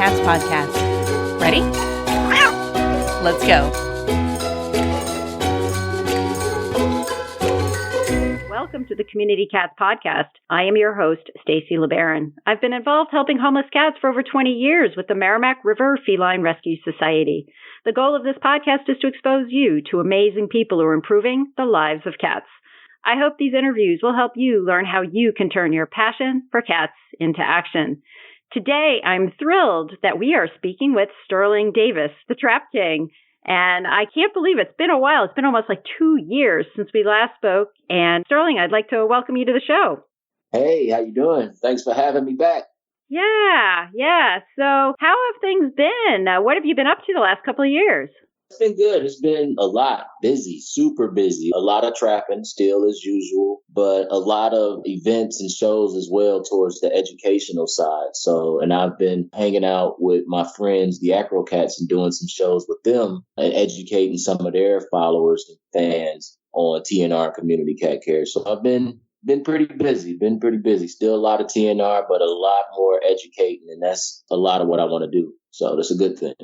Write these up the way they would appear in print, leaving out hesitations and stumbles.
Cats podcast. Ready? Let's go. Welcome to the Community Cats podcast. I am your host, Stacy LeBaron. I've been involved helping homeless cats for over 20 years with the Merrimack River Feline Rescue Society. The goal of this podcast is to expose you to amazing people who are improving the lives of cats. I hope these interviews will help you learn how you can turn your passion for cats into action. Today, I'm thrilled that we are speaking with Sterling Davis, the Trap King. And I can't believe it's been a while. It's been almost like 2 years since we last spoke. And Sterling, I'd like to welcome you to the show. Hey, how you doing? Thanks for having me back. Yeah. So how have things been? What have you been up to the last couple of years? It's been good. It's been a lot. Busy, super busy. A lot of trapping still as usual, but a lot of events and shows as well towards the educational side. And I've been hanging out with my friends, the Acro Cats, and doing some shows with them and educating some of their followers and fans on TNR community cat care. So I've been pretty busy, Still a lot of TNR, but a lot more educating. And that's a lot of what I want to do. So that's a good thing.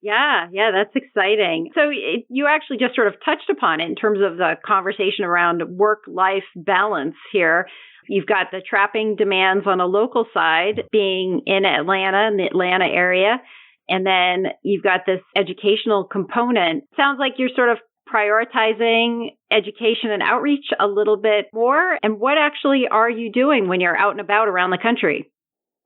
Yeah, that's exciting. So you actually just sort of touched upon it in terms of the conversation around work-life balance here. You've got the trapping demands on a local side being in Atlanta, in the Atlanta area. And then you've got this educational component. Sounds like you're sort of prioritizing education and outreach a little bit more. And what actually are you doing when you're out and about around the country?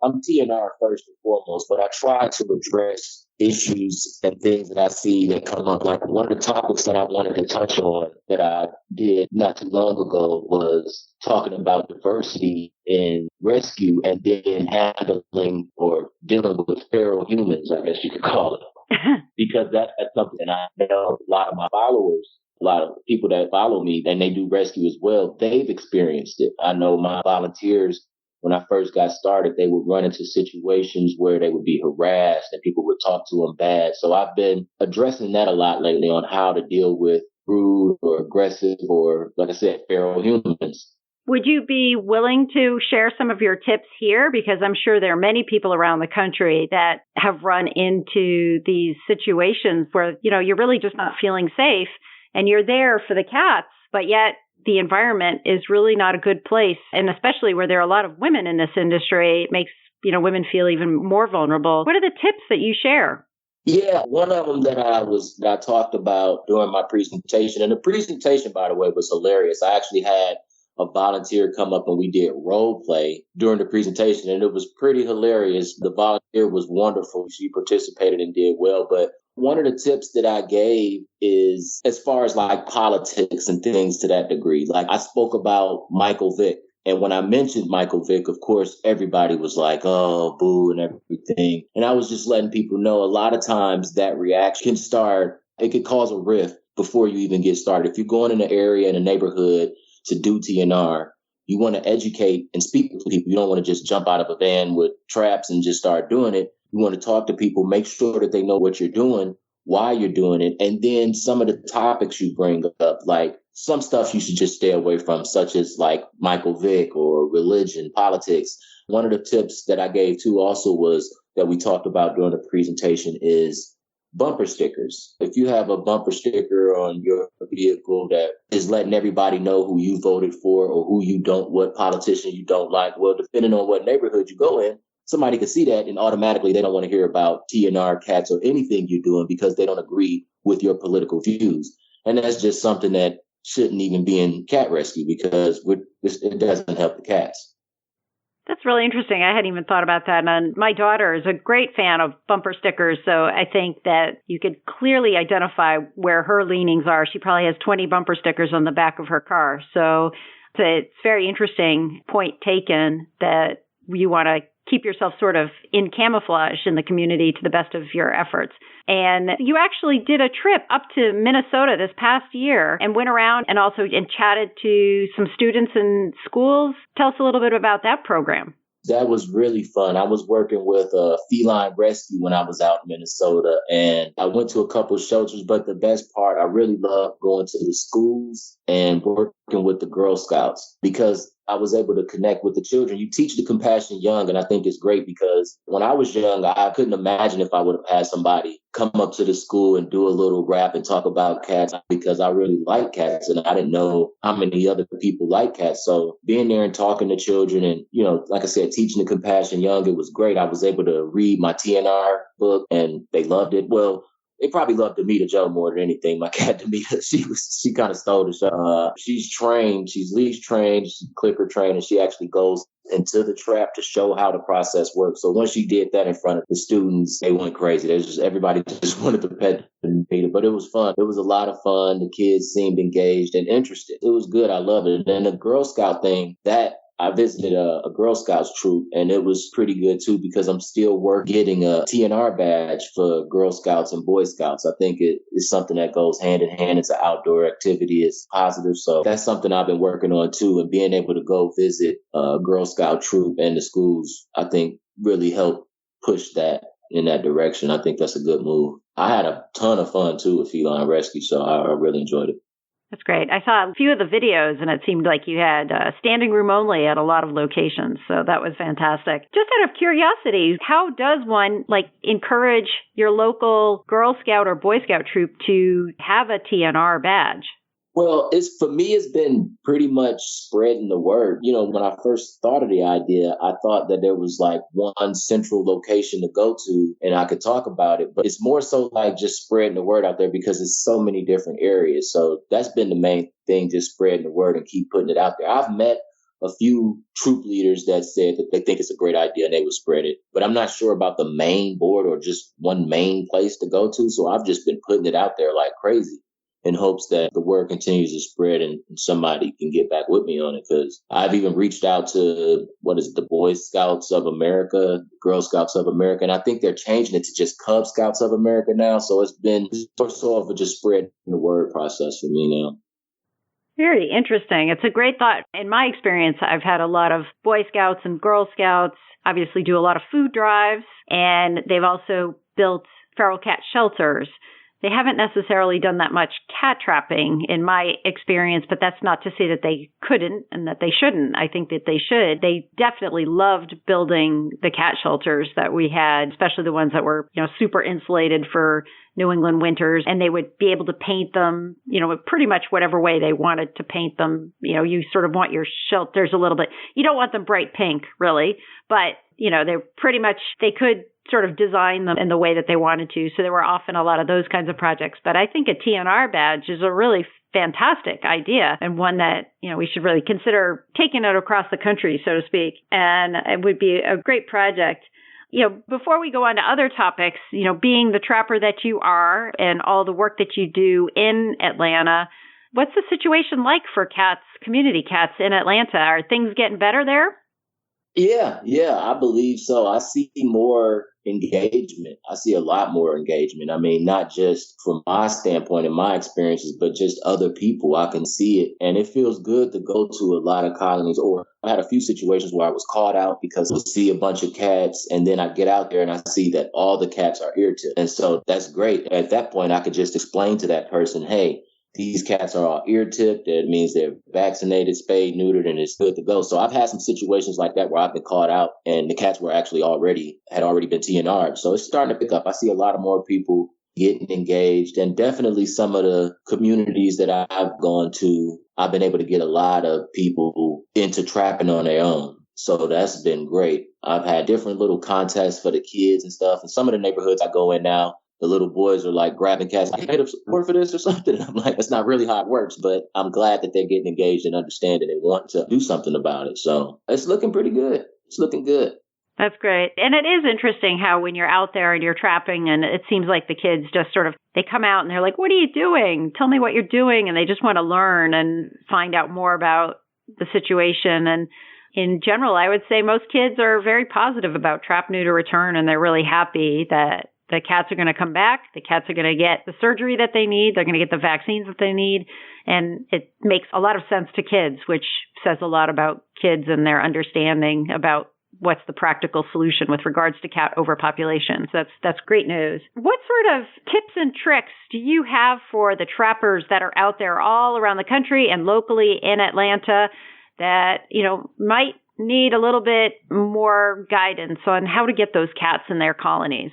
I'm TNR first and foremost, but I try to address issues and things that I see that come up. Like one of the topics that I wanted to touch on that I did not too long ago was talking about diversity in rescue and then handling or dealing with feral humans, I guess you could call it. Because that's something I know a lot of my followers, a lot of people that follow me, and they do rescue as well, they've experienced it. I know my volunteers, when I first got started, they would run into situations where they would be harassed and people would talk to them bad. So I've been addressing that a lot lately on how to deal with rude or aggressive or, like I said, feral humans. Would you be willing to share some of your tips here? Because I'm sure there are many people around the country that have run into these situations where, you're really just not feeling safe and you're there for the cats, but yet the environment is really not a good place. And especially where there are a lot of women in this industry, it makes, women feel even more vulnerable. What are the tips that you share? Yeah, one of them that I talked about during my presentation, and the presentation, by the way, was hilarious. I actually had a volunteer come up and we did role play during the presentation, and it was pretty hilarious. The volunteer was wonderful. She participated and did well. But one of the tips that I gave is as far as like politics and things to that degree. Like I spoke about Michael Vick. And when I mentioned Michael Vick, of course, everybody was like, oh, boo and everything. And I was just letting people know a lot of times that reaction it could cause a rift before you even get started. If you're going in an area, in a neighborhood to do TNR, you want to educate and speak with people. You don't want to just jump out of a van with traps and just start doing it. You want to talk to people, make sure that they know what you're doing, why you're doing it. And then some of the topics you bring up, like some stuff you should just stay away from, such as like Michael Vick or religion, politics. One of the tips that I gave too also was that we talked about during the presentation is bumper stickers. If you have a bumper sticker on your vehicle that is letting everybody know who you voted for or what politician you don't like, well, depending on what neighborhood you go in, somebody could see that and automatically they don't want to hear about TNR cats or anything you're doing because they don't agree with your political views. And that's just something that shouldn't even be in cat rescue because it doesn't help the cats. That's really interesting. I hadn't even thought about that. And my daughter is a great fan of bumper stickers. So I think that you could clearly identify where her leanings are. She probably has 20 bumper stickers on the back of her car. So it's very interesting point taken that you want to keep yourself sort of in camouflage in the community to the best of your efforts. And you actually did a trip up to Minnesota this past year and went around and chatted to some students in schools. Tell us a little bit about that program. That was really fun. I was working with a feline rescue when I was out in Minnesota, and I went to a couple of shelters, but the best part, I really loved going to the schools and working with the Girl Scouts because I was able to connect with the children. You teach the compassion young, and I think it's great because when I was young, I couldn't imagine if I would have had somebody come up to the school and do a little rap and talk about cats because I really like cats and I didn't know how many other people like cats. So being there and talking to children and, like I said, teaching the compassion young, it was great. I was able to read my TNR book and they loved it. Well, they probably loved Demita Joe more than anything. My cat Demita, she kind of stole the show. She's trained, she's leash trained, she's clicker trained, and she actually goes into the trap to show how the process works. So once she did that in front of the students, they went crazy. Everybody just wanted to pet Demita, but it was fun. It was a lot of fun. The kids seemed engaged and interested. It was good. I loved it. And the Girl Scout thing, that I visited a Girl Scouts troop, and it was pretty good too because I'm still getting a TNR badge for Girl Scouts and Boy Scouts. I think it is something that goes hand in hand. It's an outdoor activity. It's positive. So that's something I've been working on too. And being able to go visit a Girl Scout troop and the schools, I think really helped push that in that direction. I think that's a good move. I had a ton of fun too with Feline Rescue, so I really enjoyed it. That's great. I saw a few of the videos, and it seemed like you had standing room only at a lot of locations. So that was fantastic. Just out of curiosity, how does one encourage your local Girl Scout or Boy Scout troop to have a TNR badge? Well, for me, it's been pretty much spreading the word. When I first thought of the idea, I thought that there was like one central location to go to and I could talk about it. But it's more so like just spreading the word out there because it's so many different areas. So that's been the main thing, just spreading the word and keep putting it out there. I've met a few troop leaders that said that they think it's a great idea and they would spread it. But I'm not sure about the main board or just one main place to go to. So I've just been putting it out there like crazy, in hopes that the word continues to spread and somebody can get back with me on it. Because I've even reached out to, the Boy Scouts of America, Girl Scouts of America, and I think they're changing it to just Cub Scouts of America now. So it's been sort of just spreading the word process for me now. Very interesting. It's a great thought. In my experience, I've had a lot of Boy Scouts and Girl Scouts obviously do a lot of food drives, and they've also built feral cat shelters. They haven't necessarily done that much cat trapping in my experience, but that's not to say that they couldn't and that they shouldn't. I think that they should. They definitely loved building the cat shelters that we had, especially the ones that were, super insulated for New England winters, and they would be able to paint them, pretty much whatever way they wanted to paint them. You sort of want your shelters a little bit, you don't want them bright pink really, but they're pretty much, they could sort of design them in the way that they wanted to. So there were often a lot of those kinds of projects. But I think a TNR badge is a really fantastic idea and one that, we should really consider taking it across the country, so to speak. And it would be a great project. Before we go on to other topics, being the trapper that you are and all the work that you do in Atlanta, what's the situation like for cats, community cats in Atlanta? Are things getting better there? Yeah, I believe so. I see more engagement. I see a lot more engagement. I mean, not just from my standpoint and my experiences, but just other people. I can see it. And it feels good to go to a lot of colonies. Or I had a few situations where I was called out because I see a bunch of cats and then I get out there and I see that all the cats are ear tipped. And so that's great. At that point, I could just explain to that person, hey, these cats are all ear tipped. That means they're vaccinated, spayed, neutered, and it's good to go. So I've had some situations like that where I've been called out and the cats were actually had already been TNR'd. So it's starting to pick up. I see a lot of more people getting engaged, and definitely some of the communities that I've gone to, I've been able to get a lot of people into trapping on their own. So that's been great. I've had different little contests for the kids and stuff. And some of the neighborhoods I go in now, the little boys are like grabbing cats, like, hey, to support for this or something. And I'm like, that's not really how it works, but I'm glad that they're getting engaged and understanding and want to do something about it. So it's looking pretty good. It's looking good. That's great. And it is interesting how when you're out there and you're trapping and it seems like the kids just sort of, they come out and they're like, what are you doing? Tell me what you're doing. And they just want to learn and find out more about the situation. And in general, I would say most kids are very positive about trap, neuter, return, and they're really happy that the cats are going to come back. The cats are going to get the surgery that they need. They're going to get the vaccines that they need. And it makes a lot of sense to kids, which says a lot about kids and their understanding about what's the practical solution with regards to cat overpopulation. So that's great news. What sort of tips and tricks do you have for the trappers that are out there all around the country and locally in Atlanta that, might need a little bit more guidance on how to get those cats in their colonies?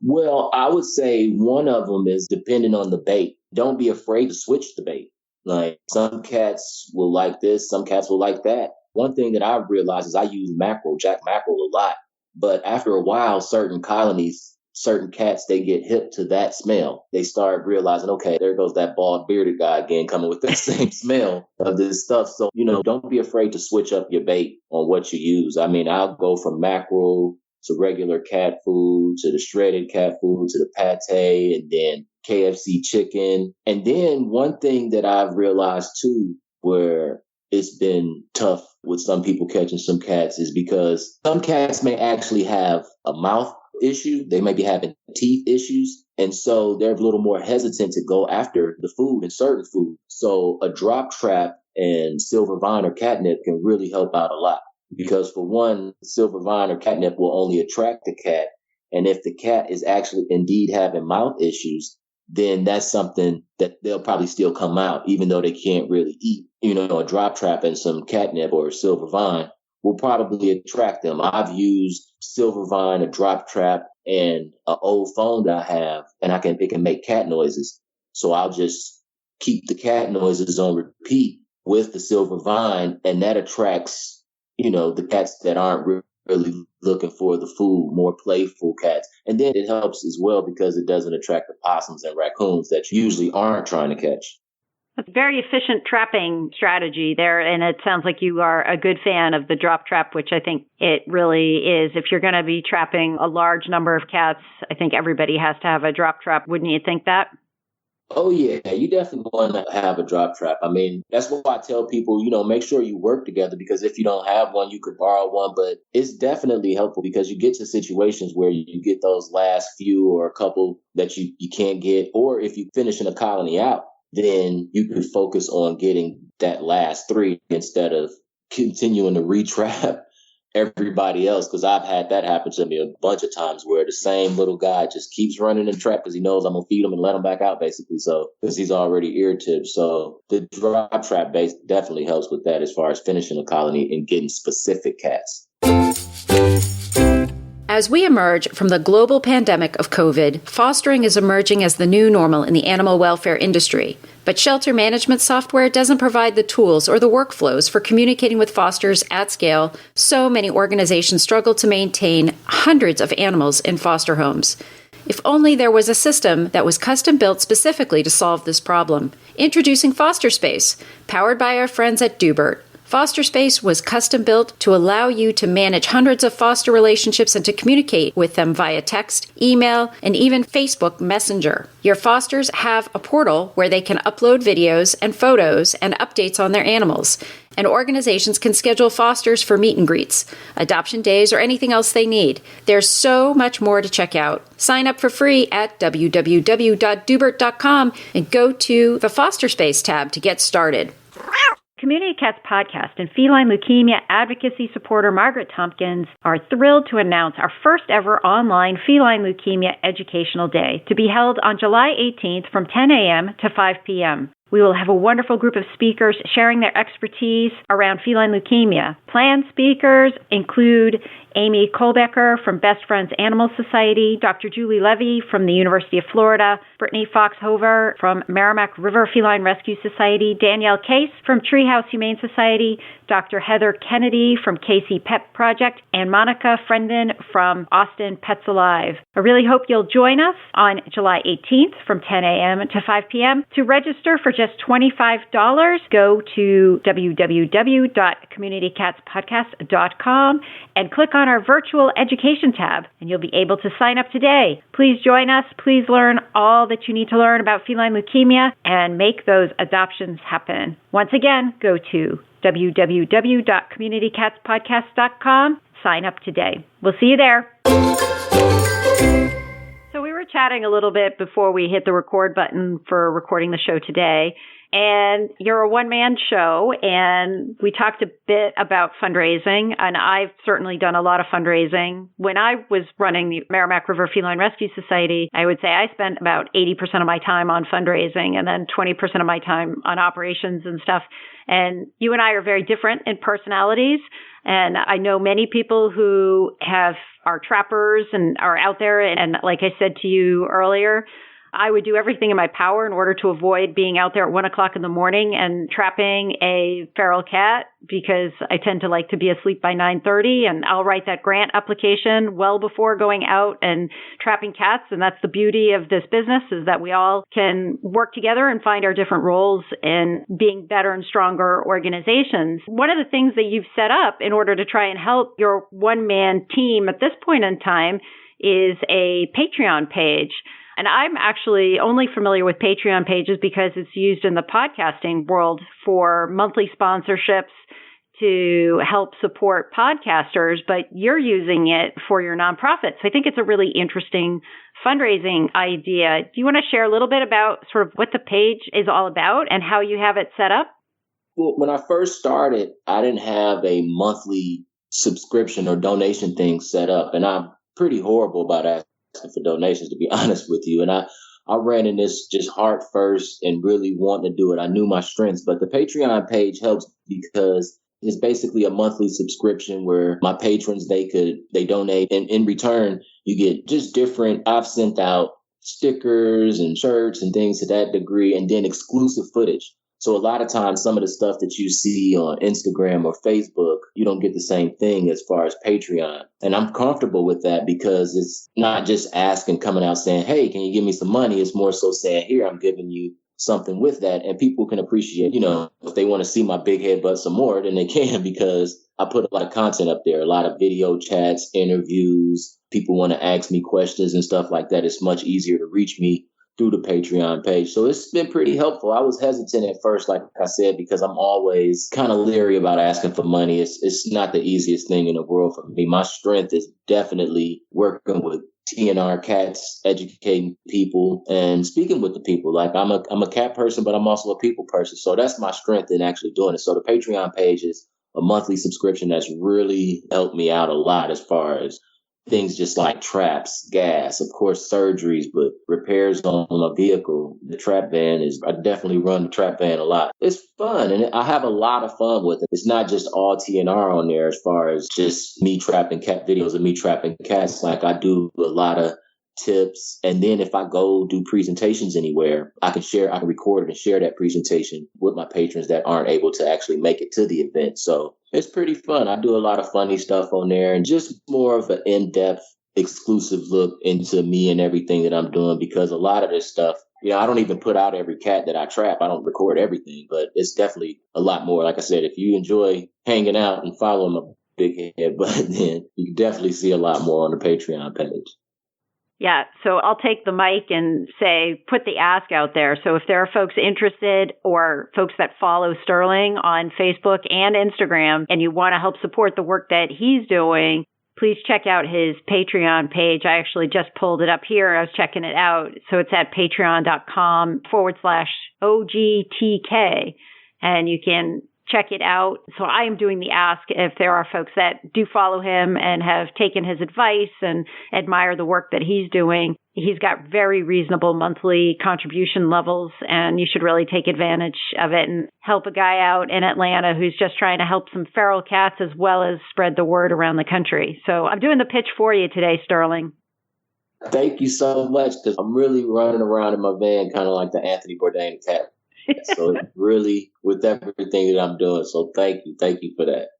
Well, I would say one of them is depending on the bait. Don't be afraid to switch the bait. Like some cats will like this, some cats will like that. One thing that I've realized is I use jack mackerel a lot. But after a while, certain colonies, certain cats, they get hip to that smell. They start realizing, okay, there goes that bald bearded guy again coming with that same smell of this stuff. So, don't be afraid to switch up your bait on what you use. I mean, I'll go from mackerel to regular cat food, to the shredded cat food, to the pate, and then KFC chicken. And then one thing that I've realized too, where it's been tough with some people catching some cats, is because some cats may actually have a mouth issue. They may be having teeth issues. And so they're a little more hesitant to go after the food and certain food. So a drop trap and silver vine or catnip can really help out a lot. Because for one, silver vine or catnip will only attract the cat. And if the cat is actually indeed having mouth issues, then that's something that they'll probably still come out, even though they can't really eat. A drop trap and some catnip or silver vine will probably attract them. I've used silver vine, a drop trap, and an old phone that I have, and it can make cat noises. So I'll just keep the cat noises on repeat with the silver vine, and that attracts the cats that aren't really looking for the food, more playful cats. And then it helps as well because it doesn't attract the possums and raccoons that you usually aren't trying to catch. That's a very efficient trapping strategy there. And it sounds like you are a good fan of the drop trap, which I think it really is. If you're going to be trapping a large number of cats, I think everybody has to have a drop trap. Wouldn't you think that? Oh, yeah, you definitely want to have a drop trap. I mean, that's why I tell people, make sure you work together, because if you don't have one, you could borrow one. But it's definitely helpful because you get to situations where you get those last few or a couple that you can't get. Or if you finish in a colony out, then you could focus on getting that last three instead of continuing to retrap everybody else, because I've had that happen to me a bunch of times where the same little guy just keeps running in trap because he knows I'm gonna feed him and let him back out, basically. So because he's already ear tipped. So the drop trap base definitely helps with that as far as finishing a colony and getting specific cats. As we emerge from the global pandemic of COVID, fostering is emerging as the new normal in the animal welfare industry. But shelter management software doesn't provide the tools or the workflows for communicating with fosters at scale. So many organizations struggle to maintain hundreds of animals in foster homes. If only there was a system that was custom built specifically to solve this problem. Introducing Foster Space, powered by our friends at Dubert. Foster Space was custom built to allow you to manage hundreds of foster relationships and to communicate with them via text, email, and even Facebook Messenger. Your fosters have a portal where they can upload videos and photos and updates on their animals. And organizations can schedule fosters for meet and greets, adoption days, or anything else they need. There's so much more to check out. Sign up for free at www.dubert.com and go to the Foster Space tab to get started. Community Cats podcast and feline leukemia advocacy supporter Margaret Tompkins are thrilled to announce our first ever online feline leukemia educational day to be held on July 18th from 10 a.m. to 5 p.m. We will have a wonderful group of speakers sharing their expertise around feline leukemia. Planned speakers include Amy Kolbecker from Best Friends Animal Society, Dr. Julie Levy from the University of Florida, Brittany Fox-Hover from Merrimack River Feline Rescue Society, Danielle Case from Treehouse Humane Society, Dr. Heather Kennedy from KC Pet Project, and Monica Frendon from Austin Pets Alive. I really hope you'll join us on July 18th from 10 a.m. to 5 p.m. To register for just $25, go to www.communitycatspodcast.com and click on our virtual education tab, and you'll be able to sign up today. Please join us. Please learn all that you need to learn about feline leukemia and make those adoptions happen. Once again, go to www.communitycatspodcast.com. Sign up today. We'll see you there. So we were chatting a little bit before we hit the record button for recording the show today, and you're a one-man show, and we talked a bit about fundraising, and I've certainly done a lot of fundraising. When I was running the Merrimack River Feline Rescue Society, I would say I spent about 80% of my time on fundraising and then 20% of my time on operations and stuff. And you and I are very different in personalities. And I know many people who are trappers and are out there. And like I said to you earlier, I would do everything in my power in order to avoid being out there at 1:00 in the morning and trapping a feral cat, because I tend to like to be asleep by 9:30, and I'll write that grant application well before going out and trapping cats. And that's the beauty of this business, is that we all can work together and find our different roles in being better and stronger organizations. One of the things that you've set up in order to try and help your one-man team at this point in time is a Patreon page. And I'm actually only familiar with Patreon pages because it's used in the podcasting world for monthly sponsorships to help support podcasters, but you're using it for your nonprofit. So I think it's a really interesting fundraising idea. Do you want to share a little bit about sort of what the page is all about and how you have it set up? Well, when I first started, I didn't have a monthly subscription or donation thing set up, and I'm pretty horrible about asking for donations, to be honest with you. And I ran in this just heart first and really wanting to do it. I knew my strengths, but the Patreon page helps because it's basically a monthly subscription where my patrons, they donate, and in return, you get just different. I've sent out stickers and shirts and things to that degree, and then exclusive footage. So a lot of times, some of the stuff that you see on Instagram or Facebook, you don't get the same thing as far as Patreon. And I'm comfortable with that because it's not just asking, coming out saying, hey, can you give me some money? It's more so saying, here, I'm giving you something with that. And people can appreciate, if they want to see my big head butt some more, then they can, because I put a lot of content up there, a lot of video chats, interviews. People want to ask me questions and stuff like that. It's much easier to reach me through the Patreon page. So it's been pretty helpful. I was hesitant at first, like I said, because I'm always kind of leery about asking for money. It's not the easiest thing in the world for me. My strength is definitely working with TNR cats, educating people and speaking with the people. Like I'm a cat person, but I'm also a people person. So that's my strength in actually doing it. So the Patreon page is a monthly subscription that's really helped me out a lot as far as things just like traps, gas, of course, surgeries, but repairs on a vehicle. The trap van I definitely run the trap van a lot. It's fun, and I have a lot of fun with it. It's not just all TNR on there as far as just me trapping cat videos of me trapping cats. Like I do a lot of tips. And then if I go do presentations anywhere, I can record it and share that presentation with my patrons that aren't able to actually make it to the event. So it's pretty fun. I do a lot of funny stuff on there and just more of an in-depth, exclusive look into me and everything that I'm doing, because a lot of this stuff, I don't even put out every cat that I trap. I don't record everything, but it's definitely a lot more. Like I said, if you enjoy hanging out and following my big head butt, then you can definitely see a lot more on the Patreon page. Yeah, so I'll take the mic and say, put the ask out there. So if there are folks interested or folks that follow Sterling on Facebook and Instagram and you want to help support the work that he's doing, please check out his Patreon page. I actually just pulled it up here. I was checking it out. So it's at patreon.com/OGTK. And you can check it out. So I am doing the ask if there are folks that do follow him and have taken his advice and admire the work that he's doing. He's got very reasonable monthly contribution levels, and you should really take advantage of it and help a guy out in Atlanta who's just trying to help some feral cats as well as spread the word around the country. So I'm doing the pitch for you today, Sterling. Thank you so much, because I'm really running around in my van kind of like the Anthony Bourdain cat. So really with everything that I'm doing. So thank you for that.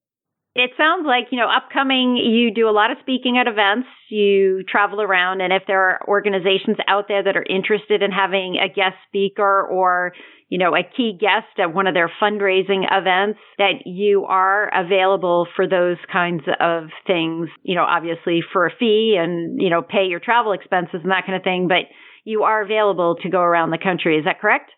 It sounds like, upcoming, you do a lot of speaking at events, you travel around, and if there are organizations out there that are interested in having a guest speaker or, a key guest at one of their fundraising events, that you are available for those kinds of things, obviously for a fee and, pay your travel expenses and that kind of thing, but you are available to go around the country. Is that correct?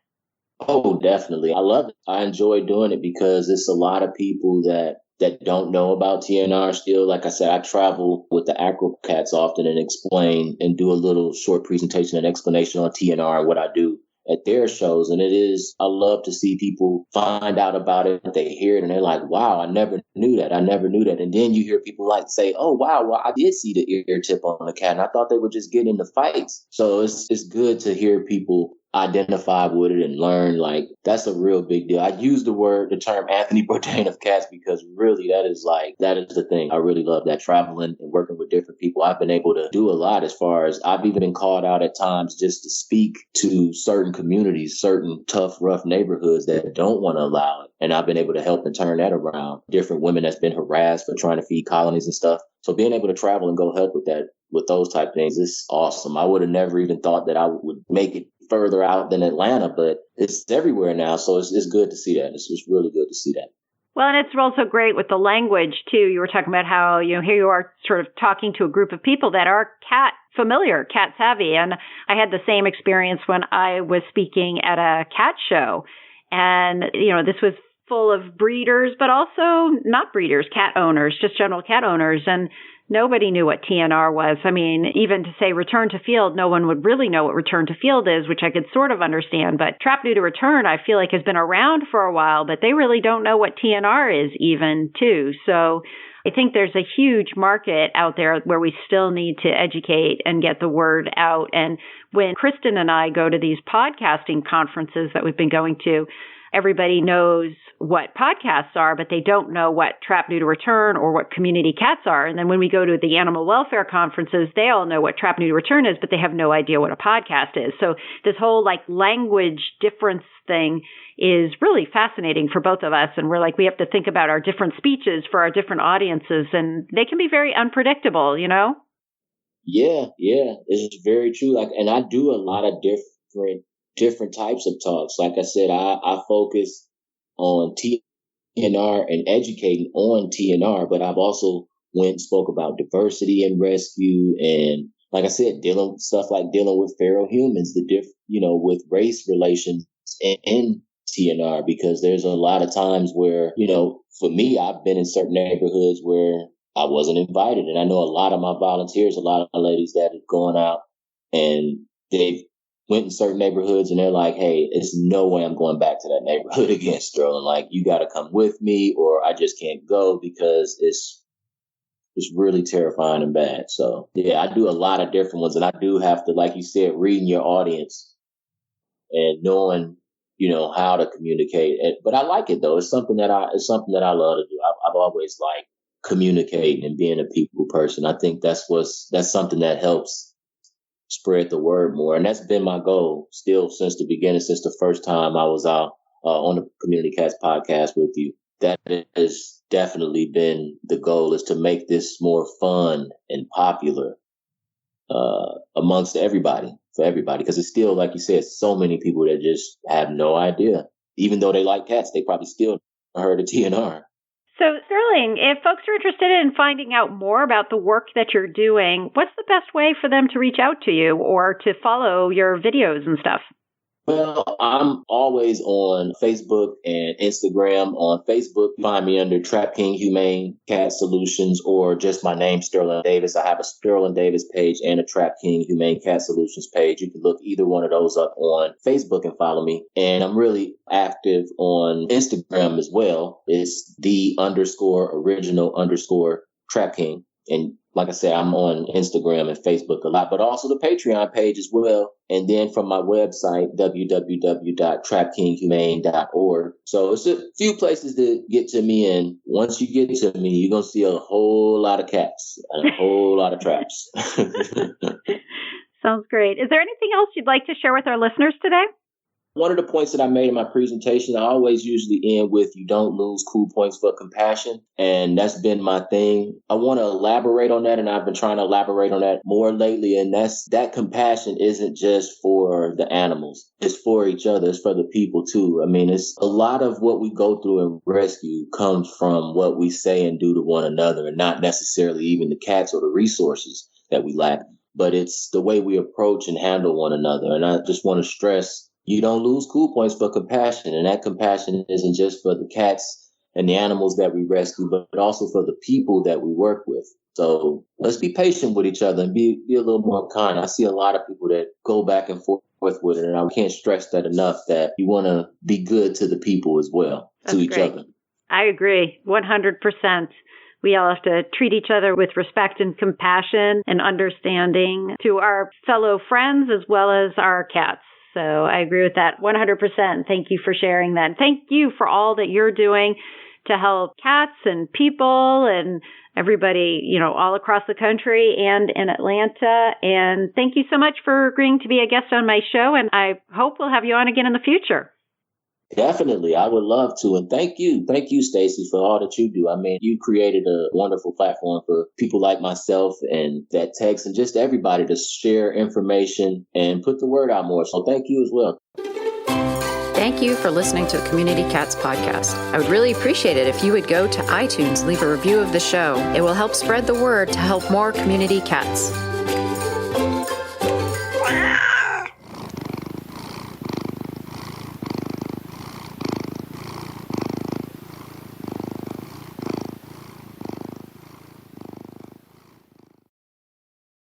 Oh, definitely. I love it. I enjoy doing it because it's a lot of people that don't know about TNR still. Like I said, I travel with the Acro Cats often and explain and do a little short presentation and explanation on TNR and what I do at their shows. And I love to see people find out about it. They hear it and they're like, wow, I never knew that. I never knew that. And then you hear people like say, oh, wow, well, I did see the ear tip on the cat. And I thought they were just getting into fights. So it's good to hear people identify with it and learn. Like, that's a real big deal. I use the term Anthony Bourdain of cats because really that is the thing. I really love that, traveling and working with different people. I've been able to do a lot, as far as I've even been called out at times just to speak to certain communities, certain tough, rough neighborhoods that don't want to allow it. And I've been able to help and turn that around. Different women that's been harassed for trying to feed colonies and stuff. So being able to travel and go help with that, with those type things, is awesome. I would have never even thought that I would make it further out than Atlanta, but it's everywhere now. So it's good to see that. It's really good to see that. Well, and it's also great with the language, too. You were talking about how, here you are sort of talking to a group of people that are cat familiar, cat savvy. And I had the same experience when I was speaking at a cat show. And, this was full of breeders, but also not breeders, cat owners, just general cat owners. And nobody knew what TNR was. I mean, even to say return to field, no one would really know what return to field is, which I could sort of understand. But trap, neuter, return, I feel like has been around for a while, but they really don't know what TNR is even, too. So I think there's a huge market out there where we still need to educate and get the word out. And when Kristen and I go to these podcasting conferences that we've been going to, everybody knows what podcasts are, but they don't know what trap, neuter, return or what community cats are. And then when we go to the animal welfare conferences, they all know what trap, neuter, return is, but they have no idea what a podcast is. So this whole language difference thing is really fascinating for both of us. And we're we have to think about our different speeches for our different audiences, and they can be very unpredictable, Yeah, it's very true. And I do a lot of different types of talks. Like I said, I focus on TNR and educating on TNR, but I've also went and spoke about diversity and rescue, and like I said, dealing with feral humans, with race relations in TNR, because there's a lot of times where, for me, I've been in certain neighborhoods where I wasn't invited. And I know a lot of my volunteers, a lot of ladies that have gone out and they've went in certain neighborhoods and they're like, hey, there's no way I'm going back to that neighborhood again, Sterling. You got to come with me or I just can't go because it's really terrifying and bad. So, yeah, I do a lot of different ones. And I do have to, like you said, reading your audience and knowing, how to communicate. But I like it, though. It's something that I love to do. I've always liked communicating and being a people person. I think that's something that helps spread the word more. And that's been my goal still since the beginning, since the first time I was out on the Community Cats podcast with you. That has definitely been the goal, is to make this more fun and popular amongst everybody, for everybody. Because it's still, like you said, so many people that just have no idea. Even though they like cats, they probably still heard of TNR. So, Sterling, if folks are interested in finding out more about the work that you're doing, what's the best way for them to reach out to you or to follow your videos and stuff? Well, I'm always on Facebook and Instagram. On Facebook, find me under Trap King Humane Cat Solutions, or just my name, Sterling Davis. I have a Sterling Davis page and a Trap King Humane Cat Solutions page. You can look either one of those up on Facebook and follow me. And I'm really active on Instagram as well. It's _original_ Trap King. And like I said, I'm on Instagram and Facebook a lot, but also the Patreon page as well. And then from my website, www.trapkinghumane.org. So it's a few places to get to me. And once you get to me, you're going to see a whole lot of cats and a whole lot of traps. Sounds great. Is there anything else you'd like to share with our listeners today? One of the points that I made in my presentation, I always usually end with, you don't lose cool points for compassion. And that's been my thing. I want to elaborate on that. And I've been trying to elaborate on that more lately. And that compassion isn't just for the animals. It's for each other. It's for the people too. I mean, it's a lot of what we go through in rescue comes from what we say and do to one another, and not necessarily even the cats or the resources that we lack, but it's the way we approach and handle one another. And I just want to stress, you don't lose cool points for compassion. And that compassion isn't just for the cats and the animals that we rescue, but also for the people that we work with. So let's be patient with each other and be a little more kind. I see a lot of people that go back and forth with it, and I can't stress that enough, that you want to be good to the people as well, to each other. I agree 100%. We all have to treat each other with respect and compassion and understanding to our fellow friends as well as our cats. So I agree with that 100%. Thank you for sharing that. Thank you for all that you're doing to help cats and people and everybody, all across the country and in Atlanta. And thank you so much for agreeing to be a guest on my show. And I hope we'll have you on again in the future. Definitely. I would love to. And thank you. Thank you, Stacy, for all that you do. I mean, you created a wonderful platform for people like myself and that text and just everybody to share information and put the word out more. So thank you as well. Thank you for listening to the Community Cats podcast. I would really appreciate it if you would go to iTunes, leave a review of the show. It will help spread the word to help more community cats.